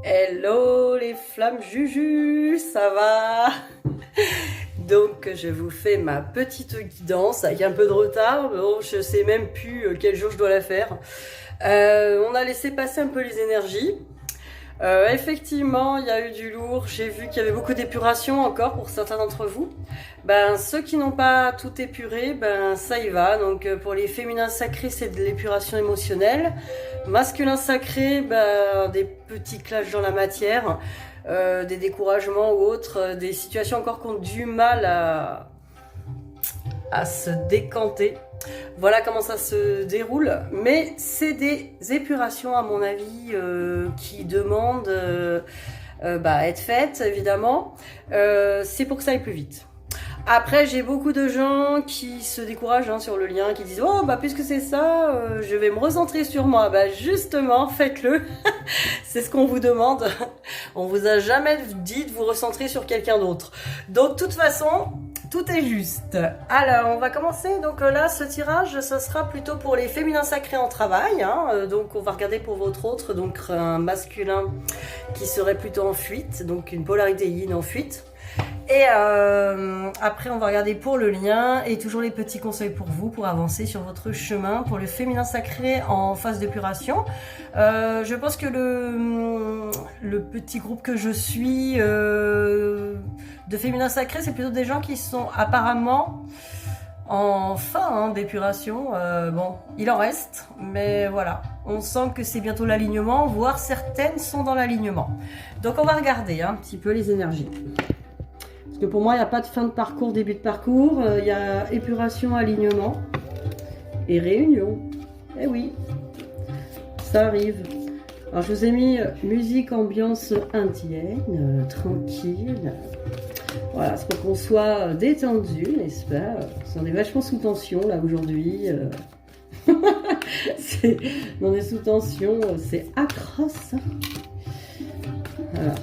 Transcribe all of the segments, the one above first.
Hello les flammes Juju, ça va? Donc je vous fais ma petite guidance avec un peu de retard, bon, je sais même plus quel jour je dois la faire. On a laissé passer un peu les énergies. Effectivement, il y a eu du lourd, j'ai vu qu'il y avait beaucoup d'épuration encore pour certains d'entre vous. Ben, ceux qui n'ont pas tout épuré, ben ça y va. Donc pour les féminins sacrés, c'est de l'épuration émotionnelle. Masculin sacré, ben, des petits clashs dans la matière, des découragements ou autres, des situations encore qui ont du mal à se décanter. Voilà comment ça se déroule, mais c'est des épurations à mon avis qui demandent à être faites évidemment. C'est pour que ça aille plus vite. Après, j'ai beaucoup de gens qui se découragent sur le lien, qui disent « Oh, bah puisque c'est ça, je vais me recentrer sur moi. » Bah justement, faites-le. C'est ce qu'on vous demande. On vous a jamais dit de vous recentrer sur quelqu'un d'autre. Donc, de toute façon, tout est juste. Alors, on va commencer. Donc là, ce tirage, ce sera plutôt pour les féminins sacrés en travail. Donc, on va regarder pour votre autre. Donc, un masculin qui serait plutôt en fuite. Donc, une polarité yin en fuite. Et après on va regarder pour le lien et toujours les petits conseils pour vous pour avancer sur votre chemin. Pour le féminin sacré en phase d'épuration, je pense que le petit groupe que je suis de féminin sacré, c'est plutôt des gens qui sont apparemment en fin d'épuration. Bon, il en reste, mais voilà, on sent que c'est bientôt l'alignement, voire certaines sont dans l'alignement. Donc on va regarder un petit peu les énergies. Parce que pour moi, il n'y a pas de fin de parcours, début de parcours. Il y a épuration, alignement et réunion. Eh oui, ça arrive. Alors, je vous ai mis musique ambiance indienne, tranquille. Voilà, c'est pour qu'on soit détendu, n'est-ce pas? On est vachement sous tension, là, aujourd'hui. On est sous tension, c'est atroce. Voilà.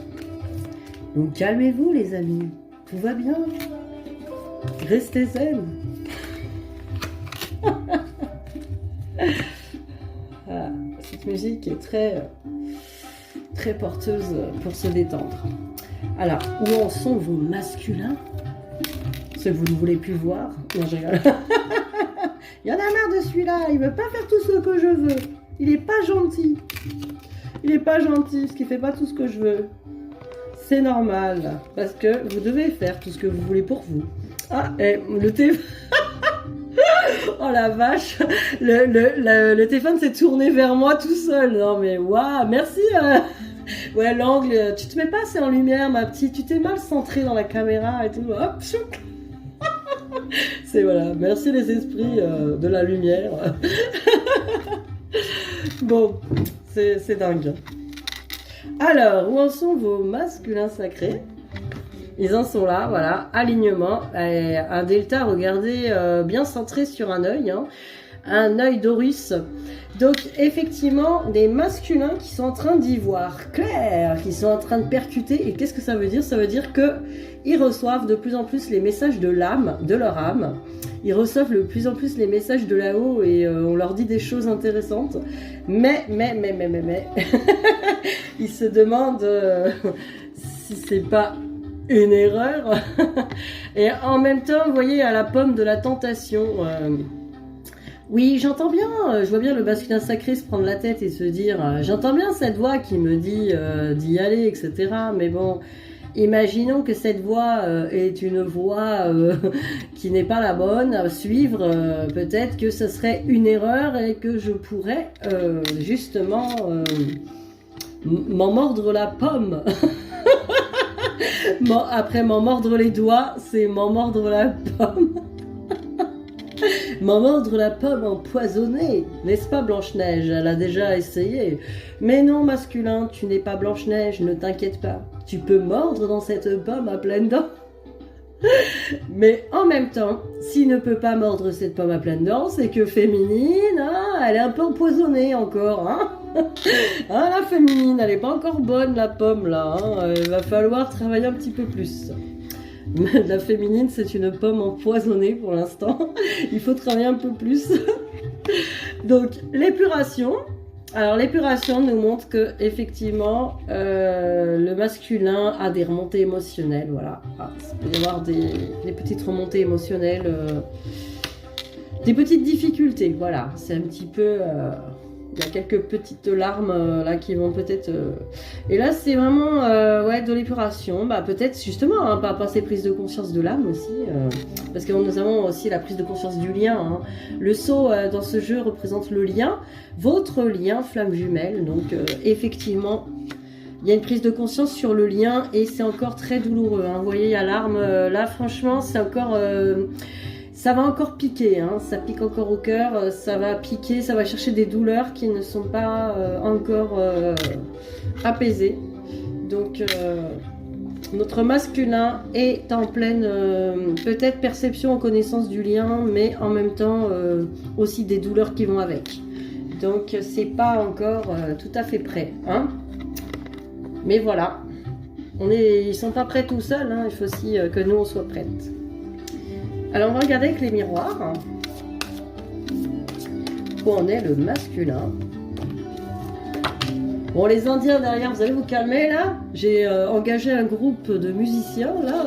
Donc, calmez-vous, les amis. Tout va bien. Restez zen. Voilà. Cette musique est très porteuse pour se détendre. Alors, où en sont vos masculins? Ceux que vous ne voulez plus voir. Non, je rigole. Il y en a marre de celui-là. Il veut pas faire tout ce que je veux. Il est pas gentil. Il est pas gentil parce qu'il fait pas tout ce que je veux. C'est normal, parce que vous devez faire tout ce que vous voulez pour vous. Ah, et le téléphone... Oh la vache, le téléphone s'est tourné vers moi tout seul. Non mais waouh, merci. Ouais, l'angle, tu te mets pas assez en lumière, ma petite. Tu t'es mal centré dans la caméra et tout. Hop, chouk. C'est voilà, merci les esprits de la lumière. Bon, c'est dingue. Alors, où en sont vos masculins sacrés? Ils en sont là, voilà, alignement, un delta, regardez, bien centré sur un œil, un œil d'Horus. Donc, effectivement, des masculins qui sont en train d'y voir clair, qui sont en train de percuter. Et qu'est-ce que ça veut dire? Ça veut dire qu'ils reçoivent de plus en plus les messages de l'âme, de leur âme. Ils reçoivent de plus en plus les messages de là-haut et on leur dit des choses intéressantes. Mais, ils se demandent si c'est pas une erreur. Et en même temps, vous voyez, à la pomme de la tentation. Oui, j'entends bien, je vois bien le masculin sacré se prendre la tête et se dire j'entends bien cette voix qui me dit d'y aller, etc. Mais bon, imaginons que cette voix est une voix qui n'est pas la bonne à suivre. Peut-être que ce serait une erreur et que je pourrais justement m'en mordre la pomme. Après m'en mordre les doigts, c'est m'en mordre la pomme. M'en mordre la pomme empoisonnée, n'est-ce pas Blanche-Neige? Elle a déjà essayé. Mais non, masculin, tu n'es pas Blanche-Neige, ne t'inquiète pas. Tu peux mordre dans cette pomme à pleines dents. Mais en même temps, s'il ne peut pas mordre cette pomme à pleines dents, c'est que féminine, elle est un peu empoisonnée encore. La féminine, elle n'est pas encore bonne la pomme là. Il va falloir travailler un petit peu plus. La féminine, c'est une pomme empoisonnée pour l'instant. Il faut travailler un peu plus. Donc, l'épuration, Alors l'épuration nous montre que effectivement le masculin a des remontées émotionnelles, voilà. Il peut y avoir des petites remontées émotionnelles, des petites difficultés, voilà. C'est un petit peu, il y a quelques petites larmes là qui vont peut-être. Et là c'est vraiment ouais, de l'épuration, bah, peut-être justement hein, par rapport à ces prises de conscience de l'âme aussi, parce que nous avons aussi la prise de conscience du lien. Hein. Le sceau dans ce jeu représente le lien. Votre lien flamme jumelle, donc effectivement il y a une prise de conscience sur le lien et c'est encore très douloureux, hein. Vous voyez il y a l'arme, là franchement c'est encore, ça va encore piquer, hein. Ça pique encore au cœur, ça va piquer, ça va chercher des douleurs qui ne sont pas encore apaisées, donc notre masculin est en pleine peut-être perception en connaissance du lien, mais en même temps aussi des douleurs qui vont avec. Donc c'est pas encore tout à fait prêt, hein. Mais voilà, ils sont pas prêts tout seuls, hein. Il faut aussi que nous on soit prêtes. Alors on va regarder avec les miroirs où en est le masculin. Bon, les Indiens derrière, vous allez vous calmer là. J'ai engagé un groupe de musiciens là,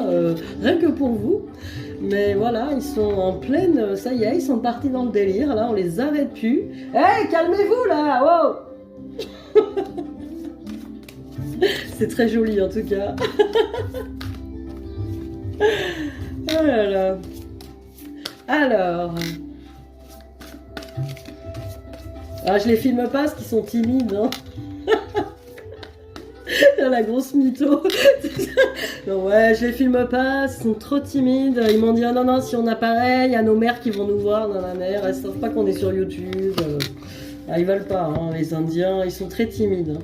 rien que pour vous. Mais voilà, ils sont en pleine, ça y est, ils sont partis dans le délire, là, on les arrête plus. Hey, calmez-vous, là, wow. C'est très joli, en tout cas. Oh là là. Alors... Ah, je les filme pas parce qu'ils sont timides, hein. La grosse mytho. Non, ouais, je les filme pas, ils sont trop timides. Ils m'ont dit, ah, non, non, si on a pareil, il y a nos mères qui vont nous voir dans la mer, elles savent pas qu'on est sur YouTube. Ah, ils veulent pas, hein, les Indiens, ils sont très timides.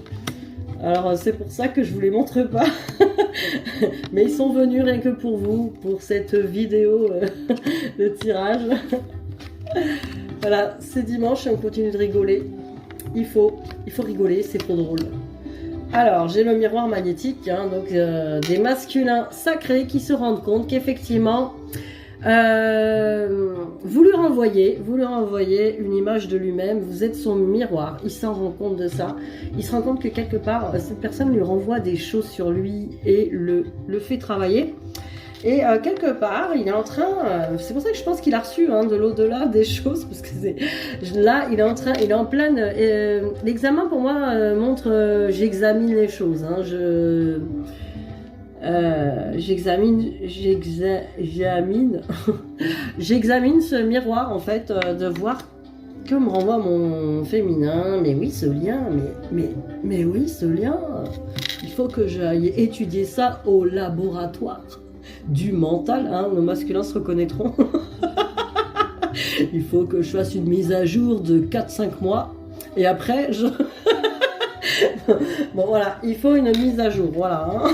Alors, c'est pour ça que je vous les montre pas. Mais ils sont venus rien que pour vous, pour cette vidéo de tirage. Voilà, c'est dimanche et on continue de rigoler. Il faut rigoler, c'est trop drôle. Alors, j'ai le miroir magnétique, hein, donc des masculins sacrés qui se rendent compte qu'effectivement, vous lui renvoyez une image de lui-même, vous êtes son miroir, il s'en rend compte de ça, il se rend compte que quelque part, cette personne lui renvoie des choses sur lui et le fait travailler. Et quelque part, il est en train, c'est pour ça que je pense qu'il a reçu hein, de l'au-delà des choses, parce que là, il est en pleine, l'examen pour moi montre, j'examine les choses, hein, j'examine j'examine ce miroir en fait, de voir que me renvoie mon féminin, mais oui ce lien, mais oui ce lien, il faut que j'aille étudier ça au laboratoire du mental, hein, nos masculins se reconnaîtront. Il faut que je fasse une mise à jour de 4-5 mois et après je... Bon voilà, il faut une mise à jour, voilà, hein.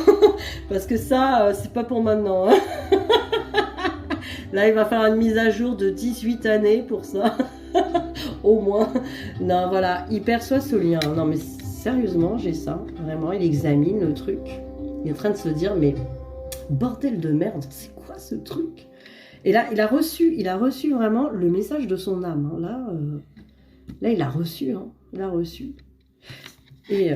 Parce que ça, c'est pas pour maintenant, hein. Là, il va falloir une mise à jour de 18 années pour ça, au moins. Non, voilà, il perçoit ce lien. Non, mais sérieusement, j'ai ça, vraiment, il examine le truc. Il est en train de se dire, mais bordel de merde, c'est quoi ce truc? Et là, il a reçu vraiment le message de son âme. Hein. Là, il a reçu, hein. Il a reçu. Et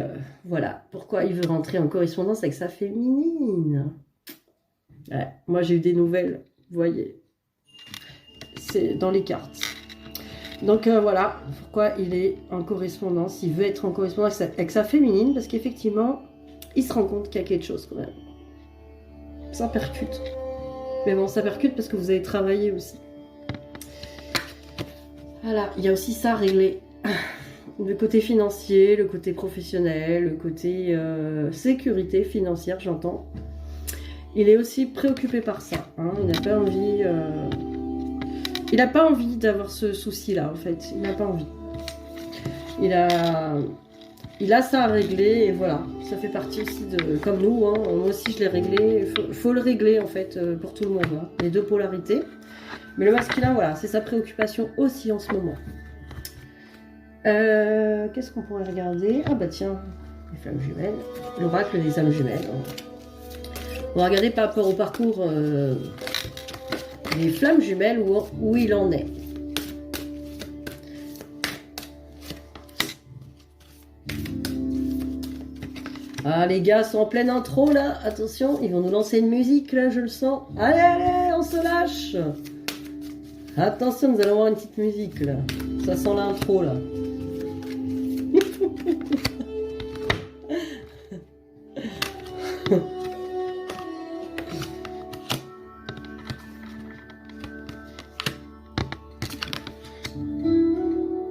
voilà, pourquoi il veut rentrer en correspondance avec sa féminine. Ouais, moi, j'ai eu des nouvelles, vous voyez. C'est dans les cartes. Donc voilà, pourquoi il est en correspondance. Il veut être en correspondance avec sa féminine, parce qu'effectivement, il se rend compte qu'il y a quelque chose quand même. Ça percute. Mais bon, ça percute parce que vous avez travaillé aussi. Voilà, il y a aussi ça à régler. Le côté financier, le côté professionnel, le côté sécurité financière, j'entends. Il est aussi préoccupé par ça. Hein. Il n'a pas envie... Il n'a pas envie d'avoir ce souci-là, en fait. Il n'a pas envie. Il a ça à régler, et voilà. Ça fait partie aussi de... Comme nous, hein. Moi aussi, je l'ai réglé. Il faut le régler, en fait, pour tout le monde. Hein. Les deux polarités. Mais le masculin, voilà, c'est sa préoccupation aussi en ce moment. Qu'est-ce qu'on pourrait regarder? Ah bah tiens, les flammes jumelles, l'oracle des âmes jumelles. On va regarder par rapport au parcours des flammes jumelles où il en est. Ah, les gars sont en pleine intro là, attention, ils vont nous lancer une musique là, je le sens. Allez, allez, on se lâche. Attention, nous allons avoir une petite musique là. Ça sent l'intro là.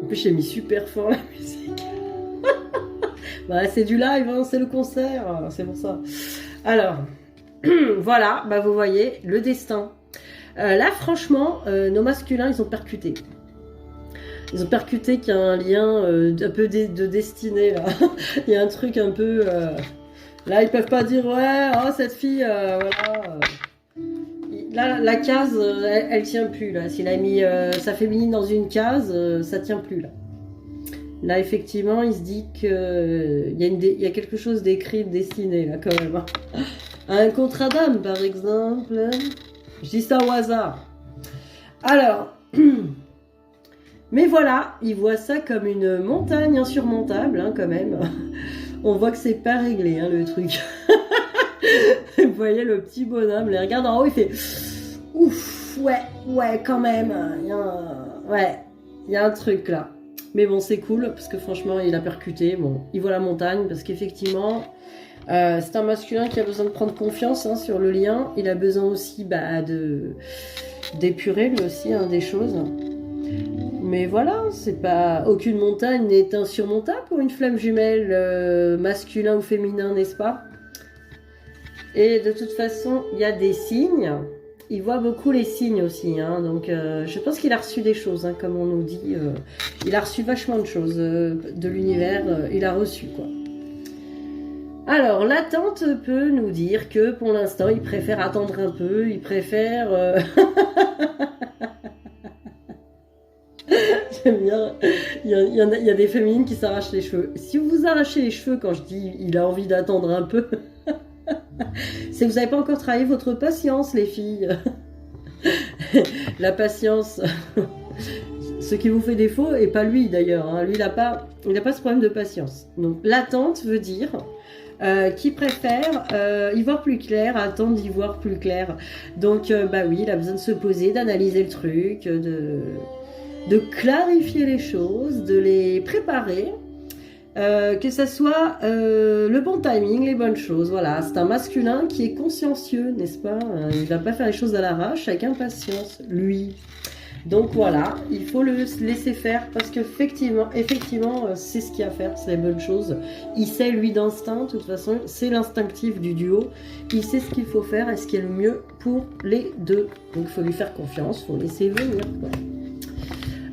En plus, j'ai mis super fort la musique. Bah, c'est du live, hein, c'est le concert, c'est pour ça. Alors, voilà, bah, vous voyez, le destin. Là, franchement, nos masculins, ils ont percuté. Ils ont percuté qu'il y a un lien un peu de destinée, là. Il y a un truc un peu... Là, ils peuvent pas dire, ouais, oh, cette fille, voilà... Là, la case, elle tient plus, là. S'il a mis sa féminine dans une case, ça tient plus, là. Là, effectivement, il se dit qu'il y a quelque chose d'écrit, de destiné, là, quand même. Un contrat d'âme, par exemple. Je dis ça au hasard. Alors, mais voilà, il voit ça comme une montagne insurmontable, hein, quand même. On voit que c'est pas réglé, hein, le truc. Vous voyez le petit bonhomme, les regarde en haut, il fait ouf, ouais, quand même. Il y a un truc là. Mais bon, c'est cool parce que franchement, il a percuté. Bon, il voit la montagne parce qu'effectivement, c'est un masculin qui a besoin de prendre confiance, hein, sur le lien. Il a besoin aussi d'épurer lui aussi, hein, des choses. Mais voilà, c'est pas, aucune montagne n'est insurmontable pour une flamme jumelle, masculin ou féminin, n'est-ce pas? Et de toute façon, il y a des signes. Il voit beaucoup les signes aussi, hein, donc je pense qu'il a reçu des choses, hein, comme on nous dit. Il a reçu vachement de choses de l'univers, il a reçu, quoi. Alors, l'attente peut nous dire que pour l'instant, il préfère attendre un peu, il préfère... J'aime bien, il y a des féminines qui s'arrachent les cheveux. Si vous vous arrachez les cheveux quand je dis il a envie d'attendre un peu... C'est que vous n'avez pas encore travaillé votre patience, les filles. La patience, ce qui vous fait défaut, et pas lui d'ailleurs, hein. Lui, il n'a pas ce problème de patience. Donc, l'attente veut dire qu'il préfère y voir plus clair, attendre d'y voir plus clair. Donc, bah oui, il a besoin de se poser, d'analyser le truc, de clarifier les choses, de les préparer. Que ça soit le bon timing, les bonnes choses. Voilà, c'est un masculin qui est consciencieux, n'est-ce pas? Il va pas faire les choses à l'arrache, avec impatience, lui. Donc voilà, il faut le laisser faire parce qu'effectivement, c'est ce qu'il y a à faire, c'est les bonnes choses. Il sait, lui, d'instinct, de toute façon, c'est l'instinctif du duo. Il sait ce qu'il faut faire et ce qui est le mieux pour les deux. Donc il faut lui faire confiance, il faut laisser venir, quoi.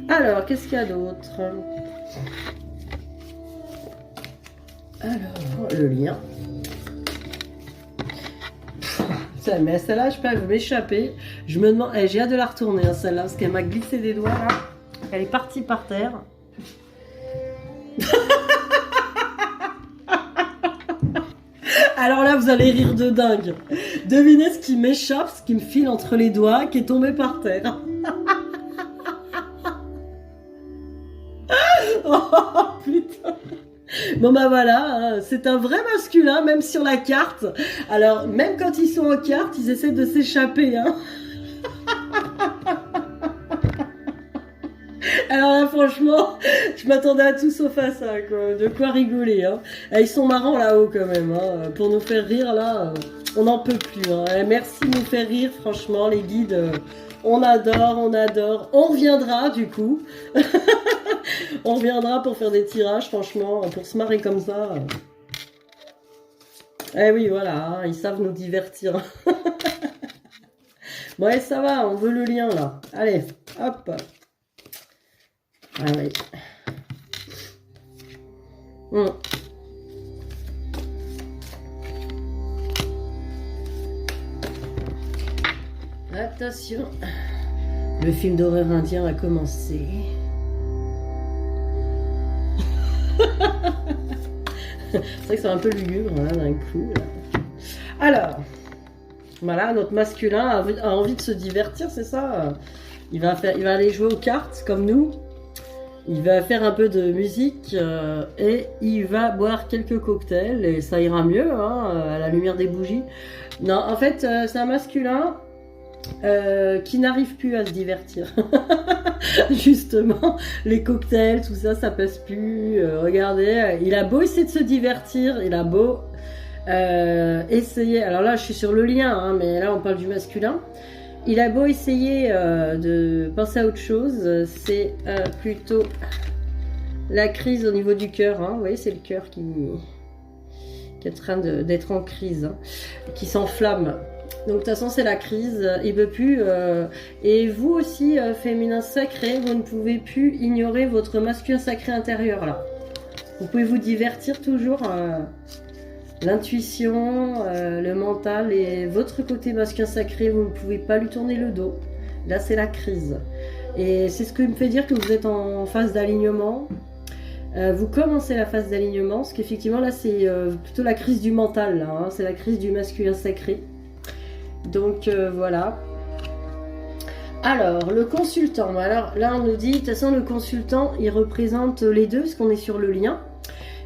Alors, qu'est-ce qu'il y a d'autre? Alors, le lien. Mais celle-là, je peux m'échapper. Je me demande, j'ai hâte de la retourner, hein, celle-là, parce qu'elle m'a glissé des doigts, là. Elle est partie par terre. Alors là, vous allez rire de dingue. Devinez ce qui m'échappe, ce qui me file entre les doigts, qui est tombé par terre. Oh putain. Bon bah voilà, c'est un vrai masculin, même sur la carte. Alors, même quand ils sont en carte, ils essaient de s'échapper, hein. Alors là, franchement, je m'attendais à tout sauf à ça, quoi. De quoi rigoler, hein. Et ils sont marrants là-haut, quand même, hein. Pour nous faire rire, là, on n'en peut plus, hein. Et merci de nous faire rire, franchement, les guides. On adore, on adore. On reviendra, du coup. On reviendra pour faire des tirages, franchement, pour se marrer comme ça. Eh oui, voilà, hein, ils savent nous divertir. Bon, allez, ça va, on veut le lien, là. Allez, hop. Ah oui. Attention. Le film d'horreur indien a commencé. C'est vrai que c'est un peu lugubre, hein, d'un coup. Là. Alors, voilà, notre masculin a envie de se divertir, c'est ça. Il va aller jouer aux cartes comme nous. Il va faire un peu de musique et il va boire quelques cocktails et ça ira mieux hein, à la lumière des bougies. Non, en fait, c'est un masculin qui n'arrive plus à se divertir. Justement, les cocktails, tout ça, ça passe plus. Regardez, il a beau essayer de se divertir, il a beau essayer. Alors là, je suis sur le lien, hein, mais là, on parle du masculin. Il a beau essayer de penser à autre chose, c'est plutôt la crise au niveau du cœur. Hein. Vous voyez, c'est le cœur qui est en train d'être en crise, hein, qui s'enflamme. Donc de toute façon, c'est la crise, il ne peut plus. Et vous aussi, féminin sacré, vous ne pouvez plus ignorer votre masculin sacré intérieur là. Vous pouvez vous divertir toujours. L'intuition, le mental et votre côté masculin sacré, vous ne pouvez pas lui tourner le dos. Là, c'est la crise. Et c'est ce qui me fait dire que vous êtes en phase d'alignement. Vous commencez la phase d'alignement, parce qu'effectivement, là, c'est plutôt la crise du mental. Là, hein, c'est la crise du masculin sacré. Donc, voilà. Alors, le consultant. Alors, là, on nous dit, de toute façon, le consultant, il représente les deux, parce qu'on est sur le lien.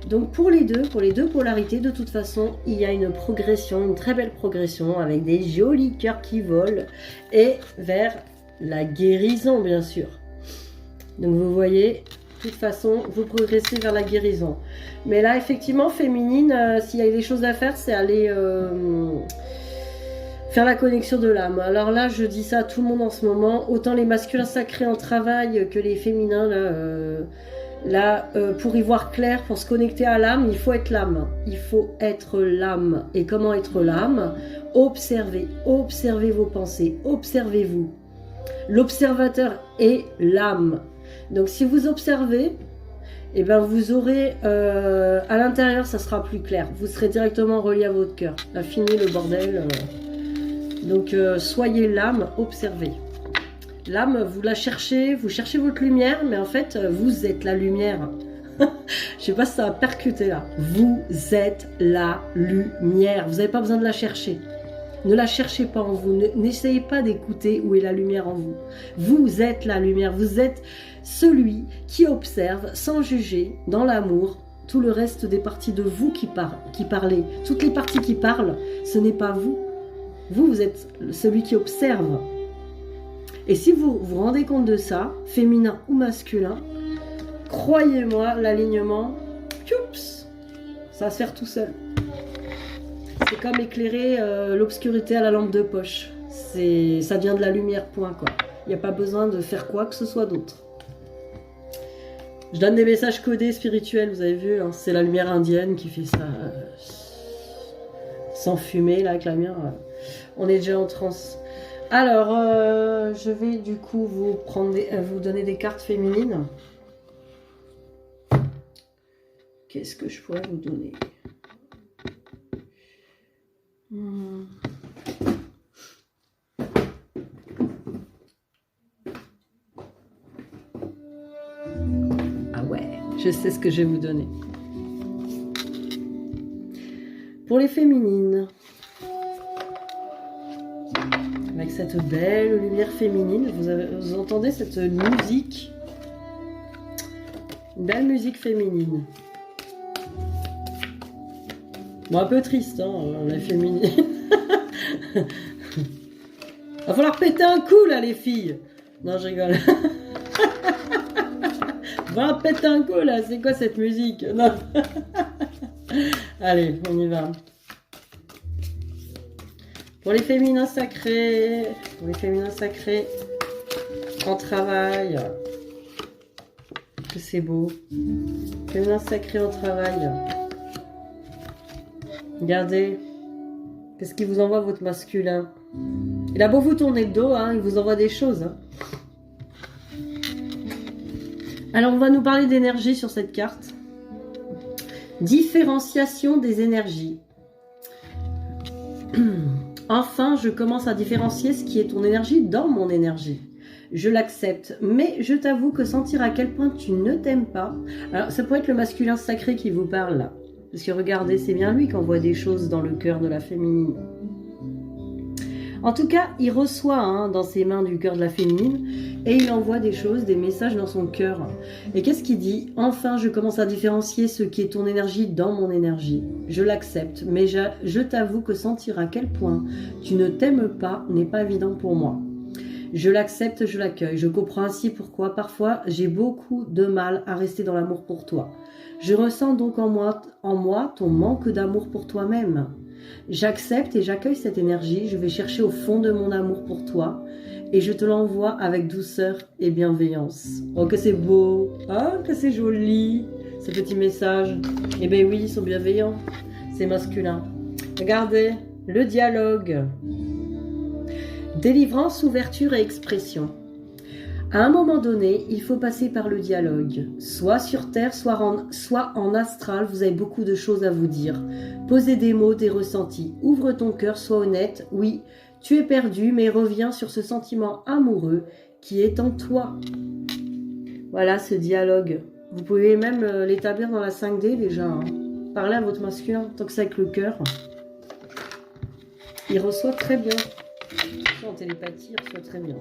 Donc pour les deux polarités, de toute façon, il y a une progression, une très belle progression avec des jolis cœurs qui volent et vers la guérison, bien sûr. Donc vous voyez, de toute façon, vous progressez vers la guérison. Mais là, effectivement, féminine, s'il y a des choses à faire, c'est aller faire la connexion de l'âme. Alors là, je dis ça à tout le monde en ce moment, autant les masculins sacrés en travail que les féminins, là, pour y voir clair, pour se connecter à l'âme, il faut être l'âme. Il faut être l'âme. Et comment être l'âme? Observez. Observez vos pensées. Observez-vous. L'observateur est l'âme. Donc si vous observez, eh ben, vous aurez à l'intérieur, ça sera plus clair. Vous serez directement relié à votre cœur. Là, fini le bordel. Donc soyez l'âme, observez. L'âme, vous la cherchez, vous cherchez votre lumière, mais en fait, vous êtes la lumière. Je sais pas si ça va percuter là. Vous êtes la lumière. Vous n'avez pas besoin de la chercher. Ne la cherchez pas en vous. N'essayez pas d'écouter où est la lumière en vous. Vous êtes la lumière. Vous êtes celui qui observe sans juger, dans l'amour, tout le reste des parties de vous qui parlez. Toutes les parties qui parlent, ce n'est pas vous. Vous êtes celui qui observe. Et si vous vous rendez compte de ça, féminin ou masculin, croyez-moi, l'alignement, ça va se faire tout seul. C'est comme éclairer l'obscurité à la lampe de poche. Ça vient de la lumière, point quoi. Il n'y a pas besoin de faire quoi que ce soit d'autre. Je donne des messages codés spirituels, vous avez vu, hein, c'est la lumière indienne qui fait ça. Sans fumer, là, avec la lumière. On est déjà en transe. Alors, je vais du coup vous donner des cartes féminines. Qu'est-ce que je pourrais vous donner? Ah ouais, je sais ce que je vais vous donner. Pour les féminines, avec cette belle lumière féminine, vous entendez cette musique, une belle musique féminine. Bon, un peu triste, hein, la féminine. Va falloir péter un coup, là, les filles. Non, je rigole. Va péter un coup, là. C'est quoi cette musique? Non. Allez, on y va. Pour les féminins sacrés, en travail, que c'est beau. Féminin sacré en travail. Regardez, qu'est-ce qu'il vous envoie votre masculin? Il a beau vous tourner le dos, hein, il vous envoie des choses. Hein. Alors on va nous parler d'énergie sur cette carte. Différenciation des énergies. Enfin, je commence à différencier ce qui est ton énergie dans mon énergie. Je l'accepte, mais je t'avoue que sentir à quel point tu ne t'aimes pas... Alors, ça pourrait être le masculin sacré qui vous parle, là. Parce que regardez, c'est bien lui qui envoie des choses dans le cœur de la féminine. En tout cas, il reçoit dans ses mains du cœur de la féminine et il envoie des choses, des messages dans son cœur. Et qu'est-ce qu'il dit? Enfin, je commence à différencier ce qui est ton énergie dans mon énergie. Je l'accepte, mais je t'avoue que sentir à quel point tu ne t'aimes pas n'est pas évident pour moi. Je l'accepte, je l'accueille. Je comprends ainsi pourquoi parfois j'ai beaucoup de mal à rester dans l'amour pour toi. Je ressens donc en moi ton manque d'amour pour toi-même. J'accepte et j'accueille cette énergie. Je vais chercher au fond de mon amour pour toi et je te l'envoie avec douceur et bienveillance. Oh, que c'est beau, que c'est joli, ce petit message. Eh bien oui, ils sont bienveillants. C'est masculin. Regardez, le dialogue. Délivrance, ouverture et expression. À un moment donné, il faut passer par le dialogue. Soit sur Terre, soit en astral, vous avez beaucoup de choses à vous dire. Posez des mots, des ressentis. Ouvre ton cœur, sois honnête. Oui, tu es perdu, mais reviens sur ce sentiment amoureux qui est en toi. Voilà ce dialogue. Vous pouvez même l'établir dans la 5D déjà. Parlez à votre masculin, tant que c'est avec le cœur. Il reçoit très bien. En télépathie, il reçoit très bien.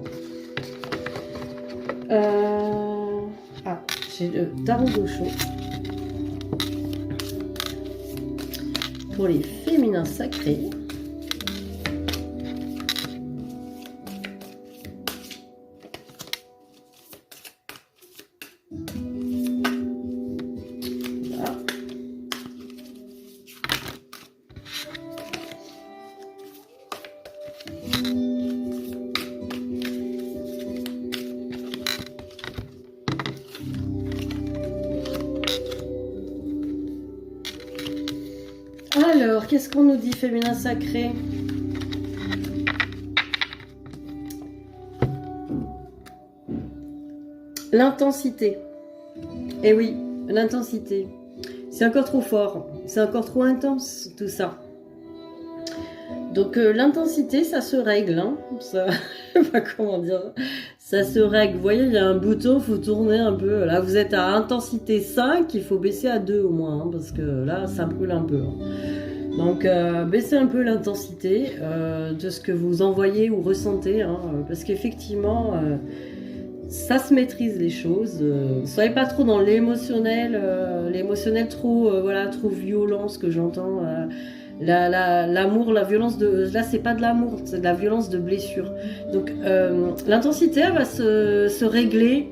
J'ai le tarot gaucho pour les féminins sacrés. Voilà. Alors, qu'est-ce qu'on nous dit, féminin sacré? L'intensité. Eh oui, l'intensité. C'est encore trop fort. C'est encore trop intense, tout ça. Donc, l'intensité, ça se règle. Ça, comment dire? Ça se règle. Vous voyez, il y a un bouton, il faut tourner un peu. Là, vous êtes à intensité 5, il faut baisser à 2 au moins, parce que là, ça brûle un peu. Donc, baissez un peu l'intensité de ce que vous envoyez ou ressentez, parce qu'effectivement, ça se maîtrise les choses. Soyez pas trop dans l'émotionnel, trop, trop violent, ce que j'entends. L'amour, la violence de... Là, c'est pas de l'amour, c'est de la violence de blessure. Donc, l'intensité, elle va se régler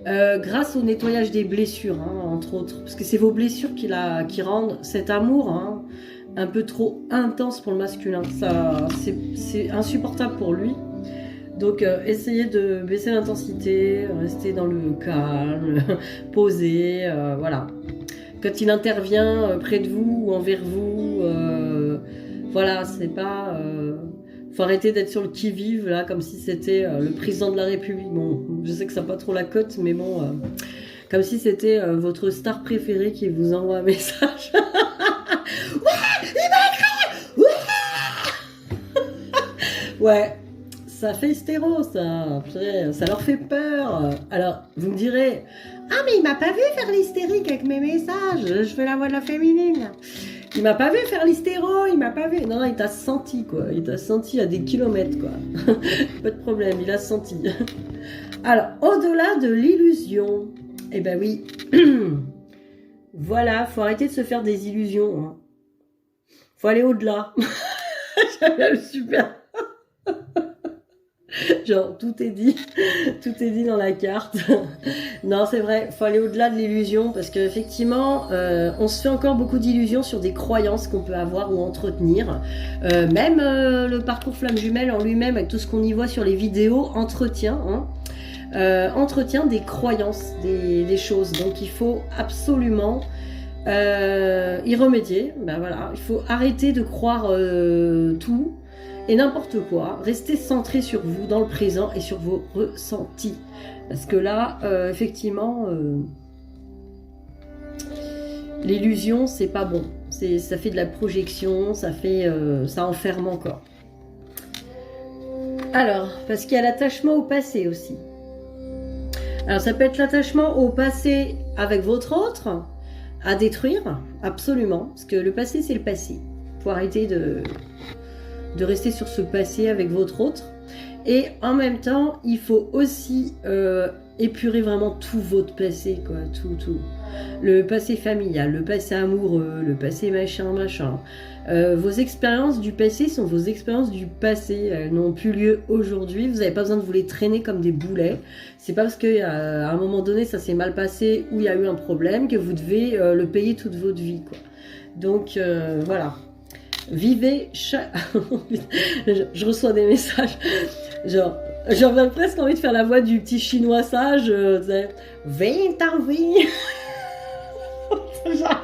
grâce au nettoyage des blessures, entre autres. Parce que c'est vos blessures qui rendent cet amour un peu trop intense pour le masculin. C'est insupportable pour lui. Donc, essayez de baisser l'intensité, rester dans le calme, poser, voilà. Quand il intervient près de vous ou envers vous, voilà, c'est pas... faut arrêter d'être sur le qui-vive, là, comme si c'était le président de la République. Bon, je sais que ça n'a pas trop la cote, mais bon, comme si c'était votre star préférée qui vous envoie un message. Ouais, il m'a écrit. Ouais, ça fait hystéro, ça. Ça leur fait peur. Alors, vous me direz... Ah, mais il m'a pas vu faire l'hystérique avec mes messages. Je fais la voix de la féminine. Il m'a pas vu faire l'hystéro, il m'a pas vu. Non, il t'a senti, quoi. Il t'a senti à des kilomètres, quoi. Pas de problème, il a senti. Alors, au-delà de l'illusion, eh ben oui. Voilà, faut arrêter de se faire des illusions. Faut aller au-delà. J'avais le super. Genre, tout est dit dans la carte. Non, c'est vrai, faut aller au-delà de l'illusion parce qu'effectivement, on se fait encore beaucoup d'illusions sur des croyances qu'on peut avoir ou entretenir. Même le parcours flamme jumelle en lui-même, avec tout ce qu'on y voit sur les vidéos, entretient des croyances, des choses. Donc, il faut absolument y remédier. Ben voilà, il faut arrêter de croire tout. Et n'importe quoi, restez centré sur vous, dans le présent et sur vos ressentis. Parce que là, effectivement, l'illusion, c'est pas bon. Ça fait de la projection, ça enferme encore. Alors, parce qu'il y a l'attachement au passé aussi. Alors, ça peut être l'attachement au passé avec votre autre, à détruire, absolument. Parce que le passé, c'est le passé. Il faut arrêter de rester sur ce passé avec votre autre. Et en même temps, il faut aussi épurer vraiment tout votre passé, quoi, tout. Le passé familial, le passé amoureux, le passé machin. Vos expériences du passé sont vos expériences du passé. Elles n'ont plus lieu aujourd'hui. Vous n'avez pas besoin de vous les traîner comme des boulets. C'est pas parce qu'à un moment donné, ça s'est mal passé ou il y a eu un problème que vous devez le payer toute votre vie, quoi. Donc, voilà. Vivez chaque... je reçois des messages. Genre, j'avais presque envie de faire la voix du petit chinois sage. Vite en vie. Genre...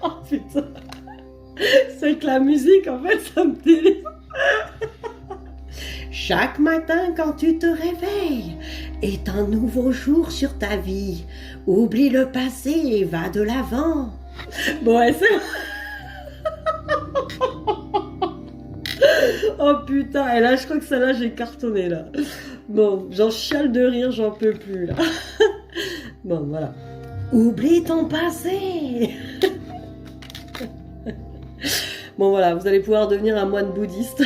Oh putain. C'est que la musique, en fait, ça me délire. Chaque matin, quand tu te réveilles, est un nouveau jour sur ta vie. Oublie le passé et va de l'avant. Bon, ouais, c'est... Oh putain, et là, je crois que celle-là, j'ai cartonné, là. Bon, j'en chiale de rire, j'en peux plus, là. Bon, voilà. Oublie ton passé. Bon, voilà, vous allez pouvoir devenir un moine bouddhiste.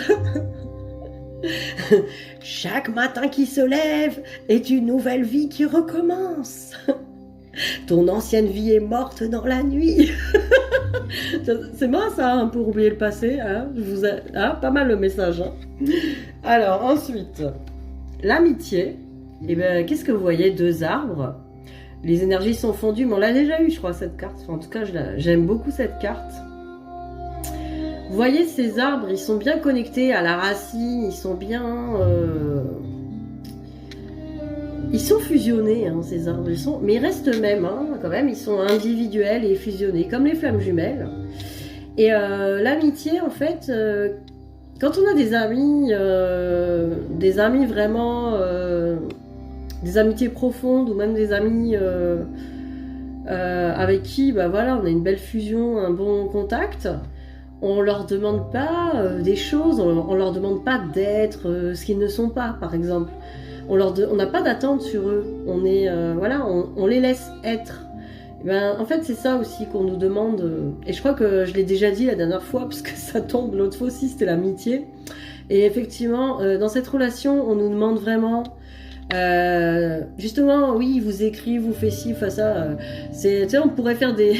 Chaque matin qui se lève est une nouvelle vie qui recommence. Ton ancienne vie est morte dans la nuit. C'est marrant ça, hein, pour oublier le passé. Hein. Pas mal le message. Hein. Alors, ensuite, l'amitié. Eh ben, qu'est-ce que vous voyez? 2 arbres. Les énergies sont fondues, mais on l'a déjà eu, je crois, cette carte. Enfin, en tout cas, j'aime beaucoup cette carte. Vous voyez, ces arbres, ils sont bien connectés à la racine, ils sont bien... Ils sont fusionnés, hein, ces arbres, mais ils restent même, hein, quand même, ils sont individuels et fusionnés, comme les flammes jumelles. Et l'amitié, en fait, quand on a des amis vraiment, des amitiés profondes, ou même des amis avec qui, bah voilà, on a une belle fusion, un bon contact, on leur demande pas des choses, on leur demande pas d'être ce qu'ils ne sont pas, par exemple. On n'a pas d'attente sur eux. On est, voilà, on les laisse être. Et ben, en fait, c'est ça aussi qu'on nous demande. Et je crois que je l'ai déjà dit la dernière fois, parce que ça tombe, l'autre fois aussi, c'était l'amitié. Et effectivement, dans cette relation, on nous demande vraiment... justement, oui, il vous écrit, vous fait ci, fait ça. Tu sais, on pourrait faire des...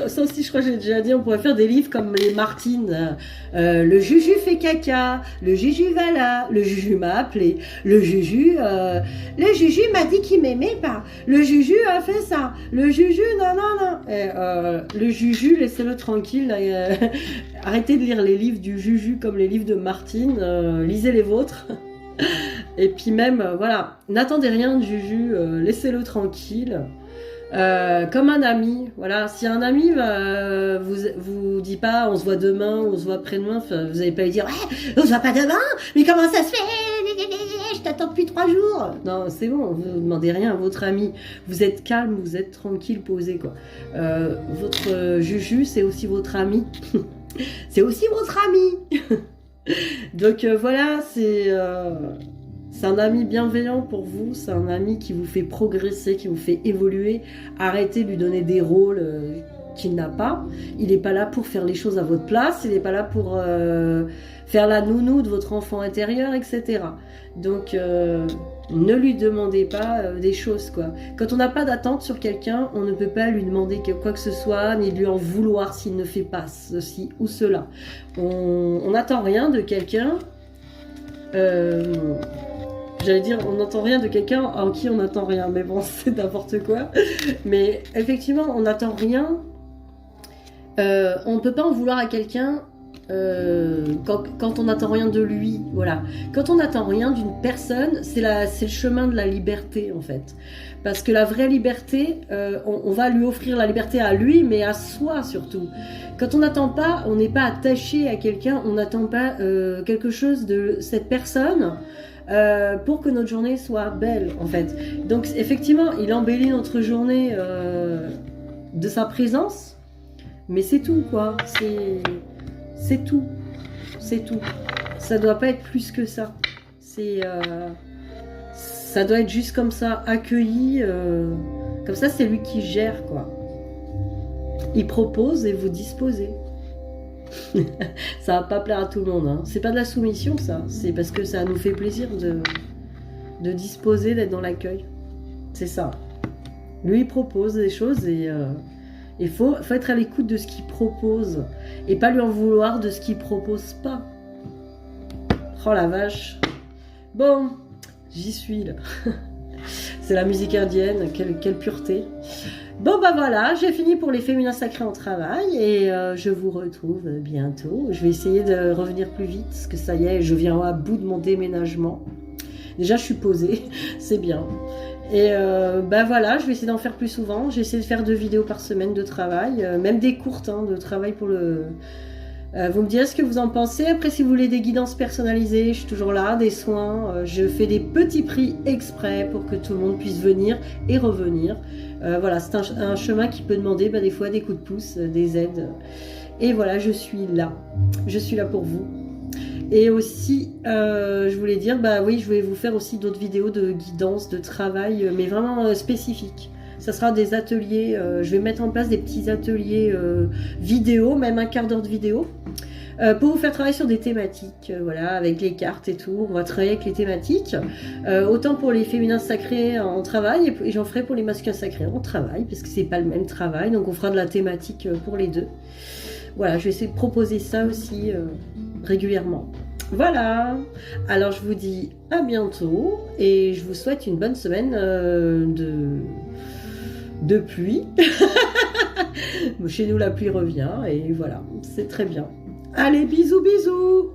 ça aussi, je crois que j'ai déjà dit, on pourrait faire des livres comme les Martines. Le Juju fait caca, le Juju va là, le Juju m'a appelé, le Juju m'a dit qu'il m'aimait pas, le Juju a fait ça, le Juju, non. Et, le Juju, laissez-le tranquille. Arrêtez de lire les livres du Juju comme les livres de Martine, lisez les vôtres. Et puis même, voilà, n'attendez rien de Juju, laissez-le tranquille. Comme un ami, voilà, si un ami vous dit pas on se voit demain, on se voit après-demain, vous n'allez pas lui dire ouais, on se voit pas demain, mais comment ça se fait, je t'attends depuis 3 jours. Non, c'est bon, vous ne demandez rien à votre ami, vous êtes calme, vous êtes tranquille, posé, quoi. Votre Juju, c'est aussi votre ami. C'est aussi votre ami. Donc voilà, c'est un ami bienveillant pour vous, c'est un ami qui vous fait progresser, qui vous fait évoluer. Arrêtez de lui donner des rôles qu'il n'a pas. Il n'est pas là pour faire les choses à votre place, il n'est pas là pour faire la nounou de votre enfant intérieur, etc. Donc ne lui demandez pas des choses, quoi. Quand on n'a pas d'attente sur quelqu'un, on ne peut pas lui demander quoi que ce soit, ni lui en vouloir s'il ne fait pas ceci ou cela. On n'attend rien de quelqu'un. J'allais dire, on n'entend rien de quelqu'un en qui on n'attend rien, mais bon, c'est n'importe quoi. Mais effectivement, on n'attend rien. On ne peut pas en vouloir à quelqu'un quand on n'attend rien de lui, voilà. Quand on n'attend rien d'une personne, c'est le chemin de la liberté, en fait. Parce que la vraie liberté, on va lui offrir la liberté à lui, mais à soi surtout. Quand on n'attend pas, on n'est pas attaché à quelqu'un, on n'attend pas quelque chose de cette personne pour que notre journée soit belle, en fait. Donc effectivement, il embellit notre journée de sa présence, mais c'est tout, quoi. C'est tout. C'est tout. Ça doit pas être plus que ça. Ça doit être juste comme ça, accueilli. Comme ça, c'est lui qui gère, quoi. Il propose et vous disposez. Ça va pas plaire à tout le monde, hein. C'est pas de la soumission, ça. C'est parce que ça nous fait plaisir de disposer, d'être dans l'accueil. C'est ça. Lui, il propose des choses et il faut être à l'écoute de ce qu'il propose et pas lui en vouloir de ce qu'il propose pas. Oh la vache. Bon, j'y suis là. C'est la musique indienne, quelle pureté. Bon bah voilà, j'ai fini pour les féminins sacrés en travail et je vous retrouve bientôt. Je vais essayer de revenir plus vite parce que ça y est, je viens à bout de mon déménagement. Déjà je suis posée, c'est bien. Et bah voilà, je vais essayer d'en faire plus souvent. J'ai essayé de faire 2 vidéos par semaine de travail, même des courtes hein, de travail pour le... vous me direz ce que vous en pensez. Après, si vous voulez des guidances personnalisées, je suis toujours là, des soins. Je fais des petits prix exprès pour que tout le monde puisse venir et revenir. Voilà, c'est un chemin qui peut demander des fois des coups de pouce, des aides. Et voilà, je suis là. Je suis là pour vous. Et aussi, je voulais dire, oui, je vais vous faire aussi d'autres vidéos de guidance, de travail, mais vraiment spécifiques. Ça sera des ateliers, je vais mettre en place des petits ateliers vidéo, même un quart d'heure de vidéo, pour vous faire travailler sur des thématiques, voilà, avec les cartes et tout. On va travailler avec les thématiques, autant pour les féminins sacrés en travail, et j'en ferai pour les masculins sacrés en travail, parce que c'est pas le même travail, donc on fera de la thématique pour les deux. Voilà, je vais essayer de proposer ça aussi régulièrement. Voilà, alors je vous dis à bientôt et je vous souhaite une bonne semaine de pluie. Chez nous la pluie revient et voilà, c'est très bien. Allez, bisous bisous.